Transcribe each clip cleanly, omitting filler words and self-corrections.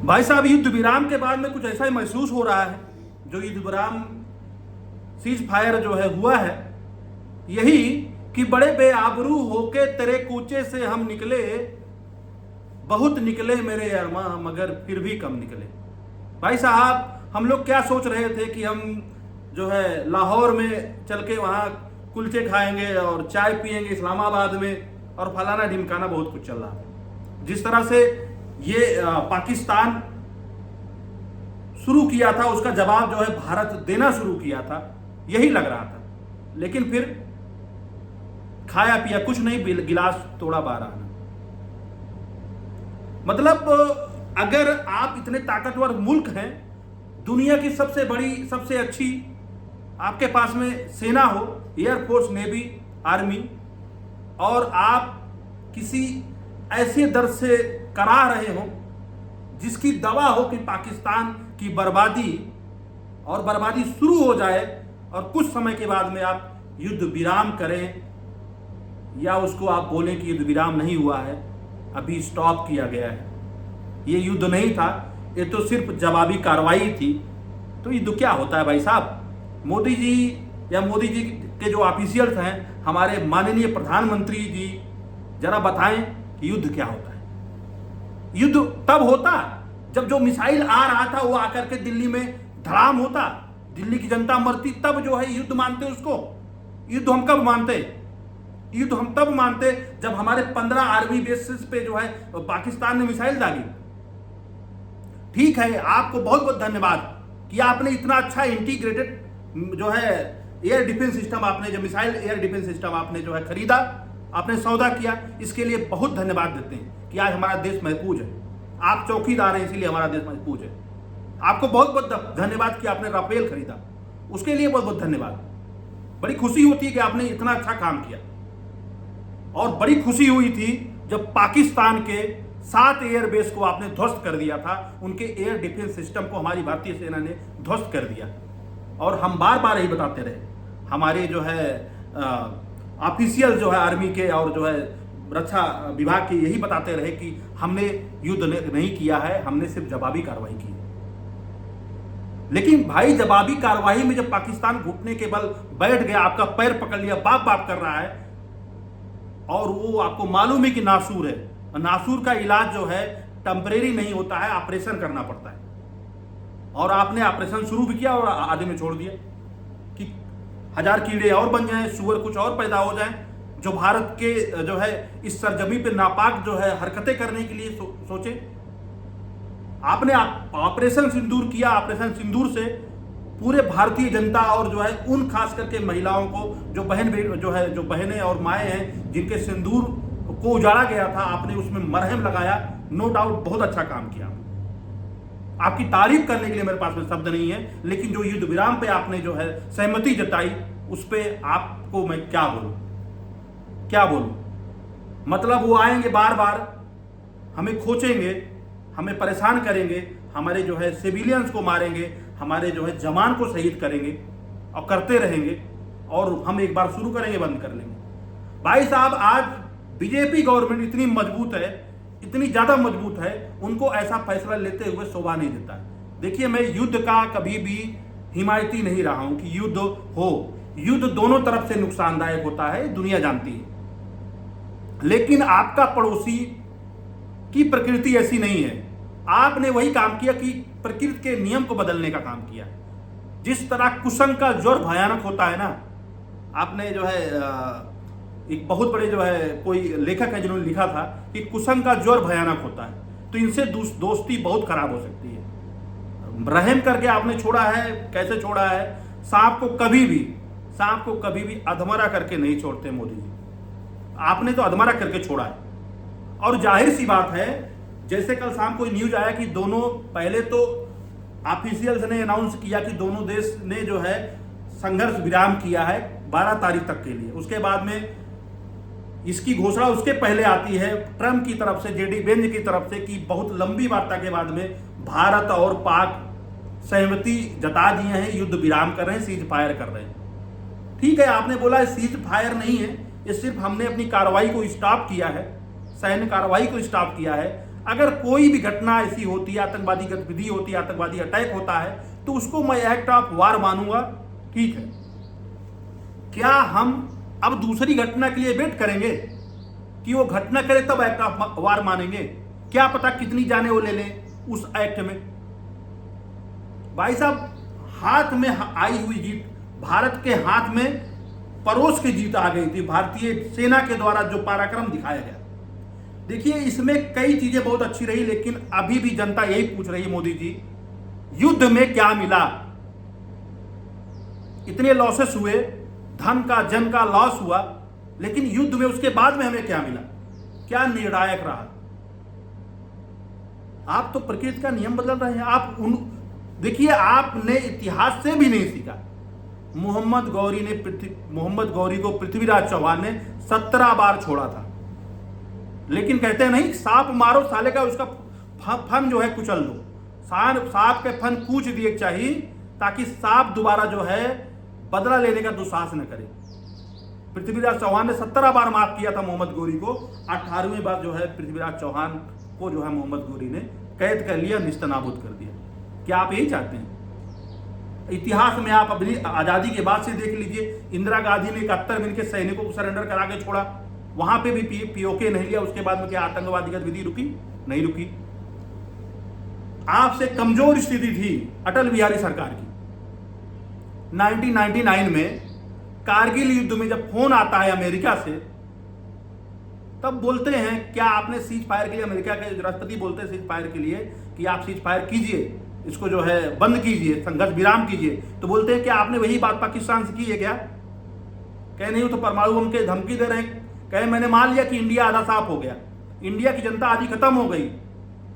भाई साहब, युद्ध विराम के बाद में कुछ ऐसा ही महसूस हो रहा है। जो युद्ध विराम सीज फायर जो है हुआ है, यही कि बड़े बेआबरू होके तेरे कूचे से हम निकले, बहुत निकले मेरे अरमां मगर फिर भी कम निकले। भाई साहब, हम लोग क्या सोच रहे थे कि हम जो है लाहौर में चल के वहाँ कुलचे खाएंगे और चाय पिएंगे इस्लामाबाद में, और फलाना ढिमकाना बहुत कुछ चल रहा था। जिस तरह से ये पाकिस्तान शुरू किया था, उसका जवाब जो है भारत देना शुरू किया था, यही लग रहा था। लेकिन फिर खाया पिया कुछ नहीं, गिलास तोड़ा बारह। मतलब अगर आप इतने ताकतवर मुल्क हैं, दुनिया की सबसे बड़ी सबसे अच्छी आपके पास में सेना हो, एयरफोर्स, नेवी, आर्मी, और आप किसी ऐसे दर्द से करा रहे हो जिसकी दवा हो कि पाकिस्तान की बर्बादी और बर्बादी शुरू हो जाए, और कुछ समय के बाद में आप युद्ध विराम करें, या उसको आप बोलें कि युद्ध विराम नहीं हुआ है, अभी स्टॉप किया गया है, ये युद्ध नहीं था, ये तो सिर्फ जवाबी कार्रवाई थी। तो युद्ध क्या होता है भाई साहब? मोदी जी या मोदी जी के जो ऑफिशियल्स हैं, हमारे माननीय प्रधानमंत्री जी, जरा बताएं कि युद्ध क्या होता है। युद्ध तब होता जब जो मिसाइल आ रहा था वो आकर के दिल्ली में धड़ाम होता, दिल्ली की जनता मरती, तब जो है युद्ध मानते उसको। युद्ध हम कब मानते? युद्ध हम तब मानते जब हमारे 15 आर्मी बेसिस पे जो है पाकिस्तान ने मिसाइल दागी। ठीक है, आपको बहुत बहुत धन्यवाद कि आपने इतना अच्छा इंटीग्रेटेड जो है एयर डिफेंस सिस्टम, आपने जो मिसाइल एयर डिफेंस सिस्टम आपने जो है खरीदा, आपने सौदा किया, इसके लिए बहुत धन्यवाद देते हैं कि आज हमारा देश महफूज है। आप चौकीदार हैं, इसीलिए हमारा देश महफूज है। आपको बहुत बहुत धन्यवाद कि आपने राफेल खरीदा, उसके लिए बहुत बहुत धन्यवाद। बड़ी खुशी होती है कि आपने इतना अच्छा काम किया। और बड़ी खुशी हुई थी जब पाकिस्तान के 7 एयरबेस को आपने ध्वस्त कर दिया था, उनके एयर डिफेंस सिस्टम को हमारी भारतीय सेना ने ध्वस्त कर दिया। और हम बार बार यही बताते रहे, हमारे जो है ऑफिशियल जो है आर्मी के और जो है रक्षा विभाग के यही बताते रहे कि हमने युद्ध नहीं किया है, हमने सिर्फ जवाबी कार्रवाई की है। लेकिन भाई, जवाबी कार्रवाई में जब पाकिस्तान घुटने के बल बैठ गया, आपका पैर पकड़ लिया, बाप बाप कर रहा है, और वो आपको मालूम है कि नासूर है, नासूर का इलाज जो है टेम्परेरी नहीं होता है, ऑपरेशन करना पड़ता है। और आपने ऑपरेशन शुरू भी किया और आधे में छोड़ दिया कि 1000 कीड़े और बन जाएं, सुअर कुछ और पैदा हो जाएं, जो भारत के जो है इस सरजमी पे नापाक जो है हरकतें करने के लिए सोचे। आपने ऑपरेशन सिंदूर किया। ऑपरेशन सिंदूर से पूरे भारतीय जनता और जो है उन खास करके महिलाओं को, जो जो बहनें और माएँ हैं जिनके सिंदूर को उजाड़ा गया था, आपने उसमें मरहम लगाया। नो डाउट बहुत अच्छा काम किया। आपकी तारीफ करने के लिए मेरे पास में शब्द नहीं है, लेकिन जो युद्ध विराम पे आपने जो है सहमति जताई, उस पे आपको मैं क्या बोलूं। मतलब वो आएंगे बार बार, हमें खोचेंगे, हमें परेशान करेंगे, हमारे जो है सिविलियंस को मारेंगे, हमारे जो है जवान को शहीद करेंगे, और करते रहेंगे, और हम एक बार शुरू करेंगे, बंद कर लेंगे। भाई साहब, आज बीजेपी गवर्नमेंट इतनी मजबूत है, इतनी ज्यादा मजबूत है, उनको ऐसा फैसला लेते हुए शोभा नहीं देता है। देखिए, मैं युद्ध का कभी भी हिमायती नहीं रहा हूं कि युद्ध हो। युद्ध दोनों तरफ से नुकसानदायक होता है, दुनिया जानती है। लेकिन आपका पड़ोसी की प्रकृति ऐसी नहीं है। आपने वही काम किया कि प्रकृति के नियम को बदलने का काम किया। जिस तरह कुसंग का ज्वर भयानक होता है ना, आपने जो है एक बहुत बड़े जो है कोई लेखक है जिन्होंने लिखा था कि कुसंग का ज्वर भयानक होता है, तो इनसे दोस्ती बहुत खराब हो सकती है। रहम करके आपने छोड़ा है। कैसे छोड़ा है? सांप को कभी भी अधमरा करके नहीं छोड़ते मोदी जी। आपने तो अधमरा करके छोड़ा है। और जाहिर सी बात है, जैसे कल शाम को न्यूज आया कि दोनों, पहले तो ऑफिशियल्स ने अनाउंस किया कि दोनों देश ने जो है संघर्ष विराम किया है 12 तारीख तक के लिए। उसके बाद में इसकी घोषणा उसके पहले आती है ट्रंप की तरफ से, जेडी वेंस की तरफ से, कि बहुत लंबी वार्ता के बाद में भारत और पाक सहमति जता दिए हैं, युद्ध विराम कर रहे हैं, सीज फायर कर रहे हैं। ठीक है, आपने बोला सीज फायर नहीं है, ये सिर्फ हमने अपनी कार्रवाई को स्टॉप किया है, सैन्य कार्रवाई को स्टॉप किया है। अगर कोई भी घटना ऐसी होती है, आतंकवादी गतिविधि होती है, आतंकवादी अटैक होता है, तो उसको मैं एक्ट ऑफ वार मानूंगा। ठीक है, क्या हम अब दूसरी घटना के लिए वेट करेंगे कि वो घटना करे तब एक्ट ऑफ वार मानेंगे? क्या पता कितनी जाने वो ले लें उस एक्ट में। भाई साहब, हाथ में आई हुई जीत, भारत के हाथ में परोस की जीत आ गई थी, भारतीय सेना के द्वारा जो पराक्रम दिखाया गया। देखिए, इसमें कई चीजें बहुत अच्छी रही, लेकिन अभी भी जनता यही पूछ रही है, मोदी जी युद्ध में क्या मिला? इतने लॉसेस हुए, धन का जन का लॉस हुआ, लेकिन युद्ध में उसके बाद में हमें क्या मिला? क्या निर्णायक रहा? आप तो प्रकृति का नियम बदल रहे हैं। देखिए, आपने इतिहास से भी नहीं सीखा। मोहम्मद गौरी को पृथ्वीराज चौहान ने 17 बार छोड़ा था, लेकिन कहते हैं नहीं, सांप मारो साले का, उसका फन जो है कुचल दो। सांप के फन कूच दिए चाहिए, ताकि सांप दोबारा जो है बदला लेने का दुस्साहस न करे। पृथ्वीराज चौहान ने 17 बार माफ किया था मोहम्मद गौरी को, 18वीं बार जो है पृथ्वीराज चौहान को जो है मोहम्मद गौरी ने कैद कर लिया, निस्तनाबूद कर दिया। क्या आप यही चाहते हैं? इतिहास में आप अपनी आजादी के बाद से देख लीजिए, इंदिरा गांधी ने 71 में इनके सैनिकों को सरेंडर करा के छोड़ा, वहां पे भी पीओके नहीं लिया। उसके बाद में क्या आतंकवादी गतिविधि रुकी? नहीं रुकी। आपसे कमजोर स्थिति थी अटल बिहारी सरकार की। 1999 में कारगिल युद्ध में जब फोन आता है अमेरिका से, तब बोलते हैं, क्या आपने सीज फायर के लिए, अमेरिका के राष्ट्रपति बोलते हैं सीज फायर के लिए कि आप सीज फायर कीजिए, इसको जो है बंद कीजिए, संघर्ष विराम कीजिए, तो बोलते हैं कि आपने वही बात पाकिस्तान से की है क्या? कहे नहीं, वो तो परमाणु बम के धमकी दे रहे हैं। कहे मैंने मान लिया कि इंडिया आधा साफ हो गया, इंडिया की जनता आधी खत्म हो गई,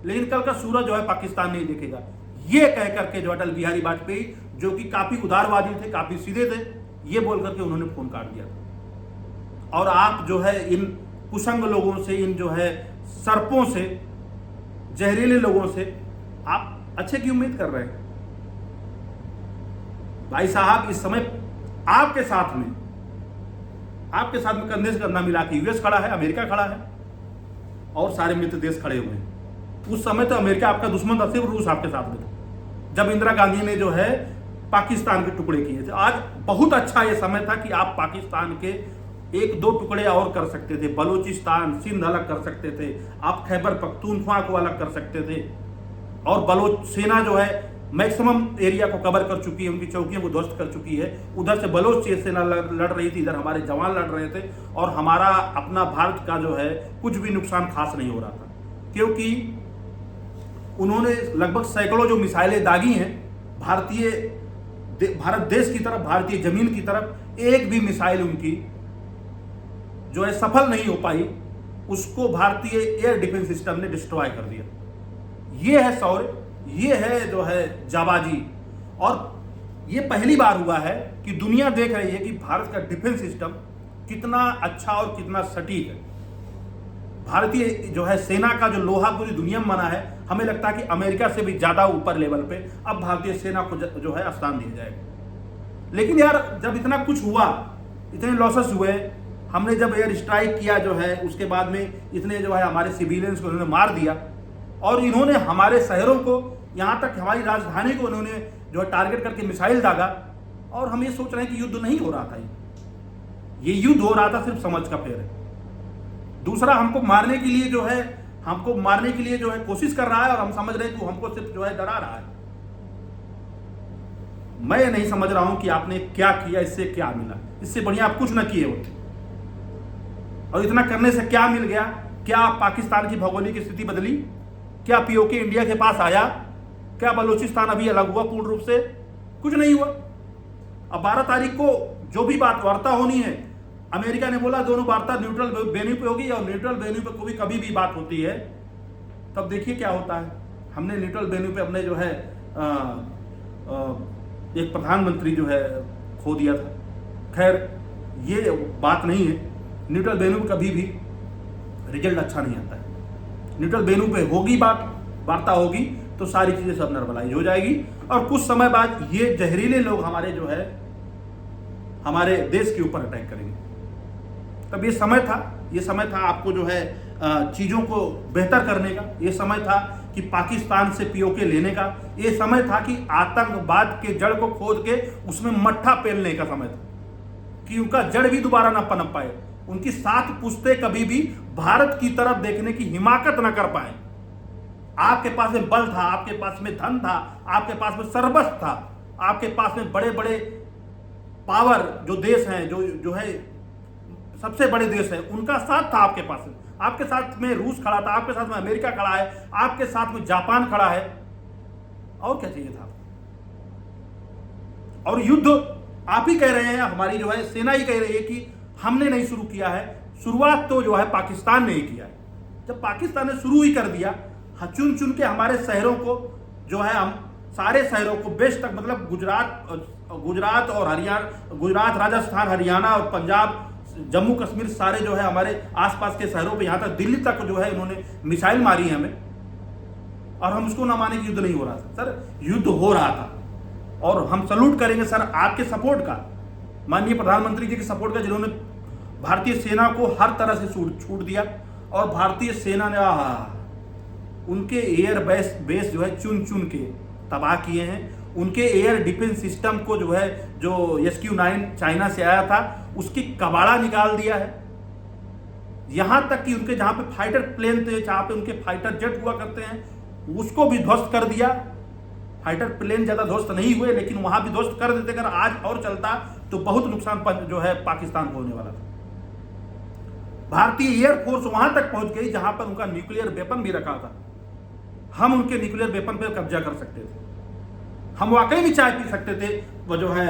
लेकिन कल का सूरज जो है पाकिस्तान नहीं देखेगा। ये कह करके जो अटल बिहारी वाजपेयी, जो कि काफी उदारवादी थे, काफी सीधे थे, ये बोल करके उन्होंने फोन काट दिया था। और आप जो है इन कुसंग लोगों से, इन जो है सर्पों से, जहरीले लोगों से आप अच्छे की उम्मीद कर रहे हैं? भाई साहब, इस समय आपके साथ में कंधे से कंधा मिला के यूएस खड़ा है, अमेरिका खड़ा है, और सारे मित्र देश खड़े हुए हैं। उस समय तो अमेरिका आपका दुश्मन था, सिर्फ रूस आपके साथ में था, जब इंदिरा गांधी ने जो है पाकिस्तान के टुकड़े किए थे। आज बहुत अच्छा यह समय था कि आप पाकिस्तान के 1-2 टुकड़े और कर सकते थे, बलूचिस्तान, सिंध अलग कर सकते थे, आप खैबर पख्तूनख्वा को अलग कर सकते थे, और बलोच सेना जो है मैक्सिमम एरिया को कवर कर चुकी है, उनकी चौकियों को ध्वस्त कर चुकी है। उधर से बलोच सेना लड़ रही थी, इधर हमारे जवान लड़ रहे थे, और हमारा अपना भारत का जो है कुछ भी नुकसान खास नहीं हो रहा था, क्योंकि उन्होंने लगभग सैकड़ों जो मिसाइलें दागी हैं भारत देश की तरफ, भारतीय जमीन की तरफ, एक भी मिसाइल उनकी जो है सफल नहीं हो पाई, उसको भारतीय एयर डिफेंस सिस्टम ने डिस्ट्रॉय कर दिया। ये है शौर्य, ये है जो है जाबाजी। और ये पहली बार हुआ है कि दुनिया देख रही है कि भारत का डिफेंस सिस्टम कितना अच्छा और कितना सटीक है। भारतीय जो है सेना का जो लोहा पूरी दुनिया में बना है, हमें लगता है कि अमेरिका से भी ज्यादा ऊपर लेवल पे अब भारतीय सेना को जो है स्थान दिया जाएगा। लेकिन यार, जब इतना कुछ हुआ, इतने लॉसेस हुए, हमने जब एयर स्ट्राइक किया जो है, उसके बाद में इतने जो है हमारे सिविलियंस को उन्होंने मार दिया, और इन्होंने हमारे शहरों को, यहाँ तक हमारी राजधानी को उन्होंने जो है टारगेट करके मिसाइल दागा, और हम ये सोच रहे हैं कि युद्ध नहीं हो रहा था। ये युद्ध हो रहा था सिर्फ समझ का फेर है। दूसरा, हमको मारने के लिए जो है कोशिश कर रहा है, और हम समझ रहे हैं कि हमको सिर्फ जो है डरा रहा है। मैं नहीं समझ रहा हूं कि आपने क्या किया, इससे क्या मिला। इससे बढ़िया आप कुछ ना किए होते, और इतना करने से क्या मिल गया? क्या पाकिस्तान की भौगोलिक स्थिति बदली? क्या पीओके इंडिया के पास आया? क्या बलूचिस्तान अभी अलग हुआ पूर्ण रूप से? कुछ नहीं हुआ। अब 12 तारीख को जो भी वार्ता होनी है, अमेरिका ने बोला दोनों वार्ता न्यूट्रल वेन्यू पे होगी, और न्यूट्रल वेन्यू पे कभी भी बात होती है, तब देखिए क्या होता है। हमने न्यूट्रल वेन्यू पे अपने जो है एक प्रधानमंत्री जो है खो दिया था। खैर, ये बात नहीं है। न्यूट्रल वेन्यू पे कभी भी रिजल्ट अच्छा नहीं आता है। न्यूट्रल वेन्यू पे होगी वार्ता होगी, तो सारी चीजें सब नॉर्मलाइज हो जाएगी, और कुछ समय बाद ये जहरीले लोग हमारे देश के ऊपर अटैक करेंगे। तब ये समय था आपको जो है चीज़ों को बेहतर करने का, ये समय था कि पाकिस्तान से पीओके लेने का, ये समय था कि आतंकवाद के जड़ को खोद के उसमें मट्ठा पेलने का समय था कि उनका जड़ भी दोबारा ना पनप पाए, उनकी 7 पुश्तें कभी भी भारत की तरफ देखने की हिमाकत ना कर पाए। आपके पास में बल था, आपके पास में धन था, आपके पास में सर्वस्व था, आपके पास में बड़े बड़े पावर जो देश हैं, जो है सबसे बड़े देश हैं, उनका साथ था आपके पास में। आपके साथ में रूस खड़ा था, आपके साथ में अमेरिका खड़ा है, आपके साथ में जापान खड़ा है, और क्या चाहिए था। और युद्ध आप ही कह रहे हैं, हमारी जो है सेना ही कह रही है कि हमने नहीं शुरू किया है, शुरुआत तो जो है पाकिस्तान ने ही किया है। जब पाकिस्तान ने शुरू ही कर दिया, चुन चुन के हमारे शहरों को जो है, हम सारे शहरों को बेस्ट तक, मतलब गुजरात और हरियाणा, गुजरात, राजस्थान, हरियाणा और पंजाब, जम्मू कश्मीर, सारे जो है हमारे आसपास के शहरों पे, यहाँ तक दिल्ली तक जो है इन्होंने मिसाइल मारी है हमें, और हम उसको ना माने कि युद्ध नहीं हो रहा था। सर युद्ध हो रहा था, और हम सल्यूट करेंगे सर आपके सपोर्ट का, माननीय प्रधानमंत्री जी के सपोर्ट का, जिन्होंने भारतीय सेना को हर तरह से छूट दिया। और भारतीय सेना ने उनके एयर बेस जो है चुन चुन के तबाह किए हैं। उनके एयर डिफेंस सिस्टम को जो है, जो SQ-9 चाइना से आया था, उसकी कबाड़ा निकाल दिया है। यहां तक कि उनके जहां पे फाइटर प्लेन थे, जहां पे उनके फाइटर जेट हुआ करते हैं, उसको भी ध्वस्त कर दिया। फाइटर प्लेन ज्यादा ध्वस्त नहीं हुए, लेकिन वहां भी ध्वस्त कर देते। अगर आज और चलता तो बहुत नुकसान जो है पाकिस्तान को होने वाला था। भारतीय एयरफोर्स वहां तक पहुंच गई जहां पर उनका न्यूक्लियर वेपन भी रखा था। हम उनके न्यूक्लियर वेपन पर कब्जा कर सकते थे। हम वाकई में चाय पी सकते थे वो जो है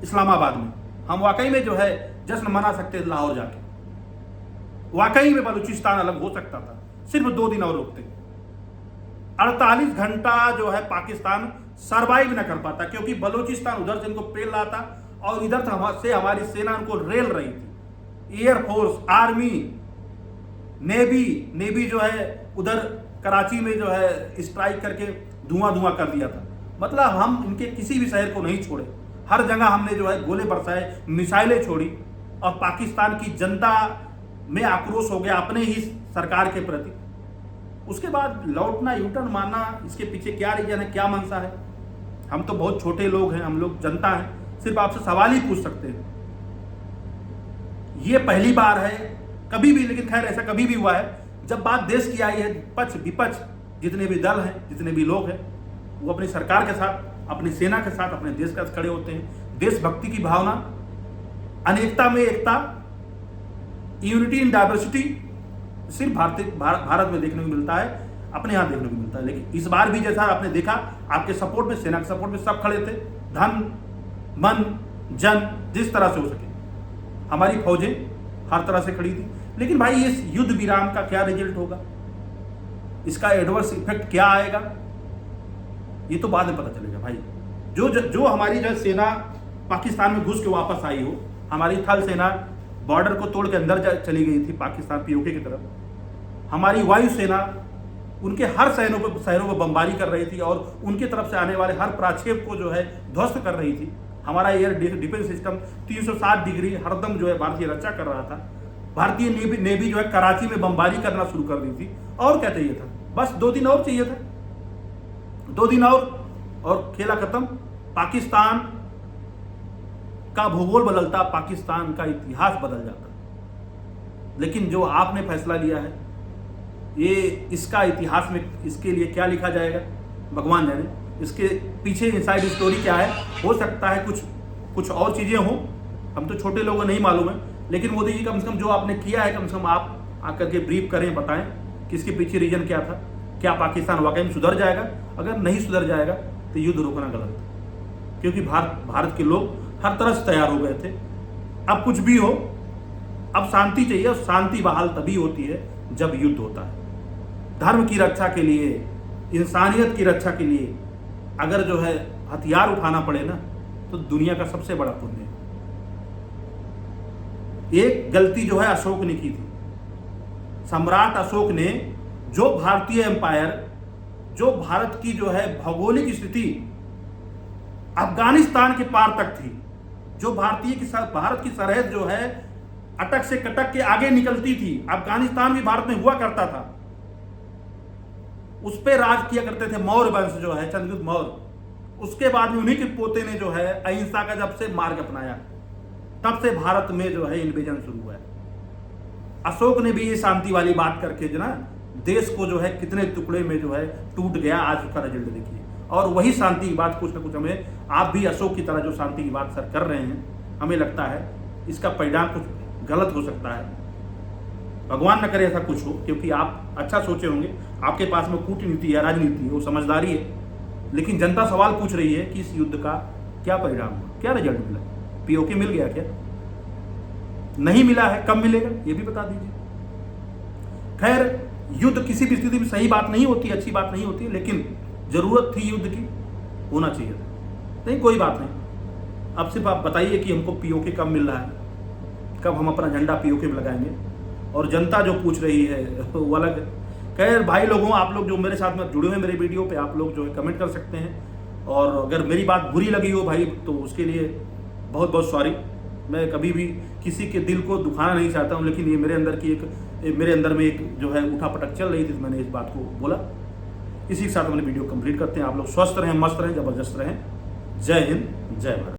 इस्लामाबाद में, हम वाकई में जो है जश्न मना सकते थे लाहौर जाके, वाकई में बलूचिस्तान अलग हो सकता था, सिर्फ 2 दिन और रुकते। 48 घंटा जो है पाकिस्तान सरवाइव न कर पाता, क्योंकि बलूचिस्तान उधर से इनको पेल रहा था और इधर से हमारी सेना उनको रेल रही थी। एयरफोर्स, आर्मी, नेवी जो है उधर कराची में जो है स्ट्राइक करके धुआं कर दिया था। मतलब हम इनके किसी भी शहर को नहीं छोड़े, हर जगह हमने जो है गोले बरसाए, मिसाइलें छोड़ी, और पाकिस्तान की जनता में आक्रोश हो गया अपने ही सरकार के प्रति। उसके बाद लौटना, यूटर्न मारना, इसके पीछे क्या रीजन है, क्या मंशा है, हम तो बहुत छोटे लोग हैं, हम लोग जनता हैं, सिर्फ आपसे सवाल ही पूछ सकते हैं। ये पहली बार है कभी भी, लेकिन खैर ऐसा कभी भी हुआ है जब बात देश की आई है, पक्ष विपक्ष जितने भी दल हैं, जितने भी लोग हैं, वो अपनी सरकार के साथ, अपनी सेना के साथ, अपने देश के साथ खड़े होते हैं। देशभक्ति की भावना, अनेकता में एकता, यूनिटी इन डाइवर्सिटी सिर्फ भारत में देखने को मिलता है, अपने यहाँ देखने को मिलता है। लेकिन इस बार भी जैसा आपने देखा, आपके सपोर्ट में, सेना के सपोर्ट में सब खड़े थे, धन मन जन जिस तरह से हो सके। हमारी फौजें हर तरह से खड़ी थी। लेकिन भाई इस युद्ध विराम का क्या रिजल्ट होगा, इसका एडवर्स इफेक्ट क्या आएगा, ये तो बाद में पता चलेगा भाई। जो हमारी जो सेना पाकिस्तान में घुस के वापस आई हो, हमारी थल सेना बॉर्डर को तोड़ के अंदर चली गई थी पाकिस्तान पीओके की तरफ, हमारी वायु सेना उनके हर शहरों पर बमबारी कर रही थी और उनकी तरफ से आने वाले हर प्राक्षेप को जो है ध्वस्त कर रही थी। हमारा एयर डिफेंस सिस्टम 360 डिग्री हरदम जो है भारतीय रक्षा कर रहा था। भारतीय नेवी जो है कराची में बमबारी करना शुरू कर दी थी। और क्या चाहिए था, बस 2 दिन और चाहिए था, 2 दिन और खेला खत्म। पाकिस्तान का भूगोल बदलता, पाकिस्तान का इतिहास बदल जाता। लेकिन जो आपने फैसला लिया है, ये इसका इतिहास में इसके लिए क्या लिखा जाएगा भगवान जाने, इसके पीछे इनसाइड स्टोरी क्या है। हो सकता है कुछ और चीजें हो, हम तो छोटे लोगों को नहीं मालूम है। लेकिन मोदी जी कम से कम जो आपने किया है, कम से कम आप आकर के ब्रीफ करें, बताएं कि इसके पीछे रीजन क्या था। क्या पाकिस्तान वाकई में सुधर जाएगा? अगर नहीं सुधर जाएगा तो युद्ध रोकना गलत है, क्योंकि भारत के लोग हर तरह से तैयार हो गए थे। अब कुछ भी हो, अब शांति चाहिए, और शांति बहाल तभी होती है जब युद्ध होता है। धर्म की रक्षा के लिए, इंसानियत की रक्षा के लिए अगर जो है हथियार उठाना पड़े ना, तो दुनिया का सबसे बड़ा पुण्य है। एक गलती जो है अशोक ने की थी। सम्राट अशोक ने जो भारतीय एम्पायर, जो भारत की जो है भौगोलिक स्थिति अफगानिस्तान के पार तक थी, जो भारत की सरहद जो है अटक से कटक के आगे निकलती थी। अफगानिस्तान भी भारत में हुआ करता था, उस पर राज किया करते थे मौर्य वंश जो है, चंद्रगुप्त मौर्य। उसके बाद में उन्हीं के पोते ने जो है अहिंसा का जब से मार्ग अपनाया, तब से भारत में जो है इन्वेजन शुरू हुआ है। अशोक ने भी ये शांति वाली बात करके जो ना देश को जो है कितने टुकड़े में जो है टूट गया, आज उसका रिजल्ट देखिए। और वही शांति की बात कुछ ना कुछ हमें, आप भी अशोक की तरह जो शांति की बात सर कर रहे हैं, हमें लगता है इसका परिणाम कुछ गलत हो सकता है। भगवान न करे ऐसा कुछ हो, क्योंकि आप अच्छा सोचे होंगे, आपके पास में कूटनीति है, राजनीति है, वो समझदारी है। लेकिन जनता सवाल पूछ रही है कि इस युद्ध का क्या परिणाम हुआ, क्या रिजल्ट मिला, पीओके मिल गया क्या, नहीं मिला है, कब मिलेगा ये भी बता दीजिए। खैर, युद्ध किसी भी स्थिति में सही बात नहीं होती, अच्छी बात नहीं होती, लेकिन जरूरत थी युद्ध की, होना चाहिए था। नहीं, कोई बात नहीं। अब सिर्फ आप बताइए कि हमको पीओके कब मिल रहा है, कब हम अपना झंडा पीओके में लगाएंगे, और जनता जो पूछ रही है वो अलग है। खैर भाई लोगों, आप लोग जो मेरे साथ में जुड़े हुए मेरे वीडियो पे, आप लोग जो है कमेंट कर सकते हैं, और अगर मेरी बात बुरी लगी हो भाई तो उसके लिए बहुत बहुत सॉरी। मैं कभी भी किसी के दिल को दुखाना नहीं चाहता हूँ, लेकिन ये मेरे अंदर में एक जो है उठा पटक चल रही थी, तो मैंने इस बात को बोला। इसी के साथ मैंने वीडियो कंप्लीट करते हैं। आप लोग स्वस्थ रहें, मस्त रहें, जबरदस्त रहें। जय हिंद, जय भारत।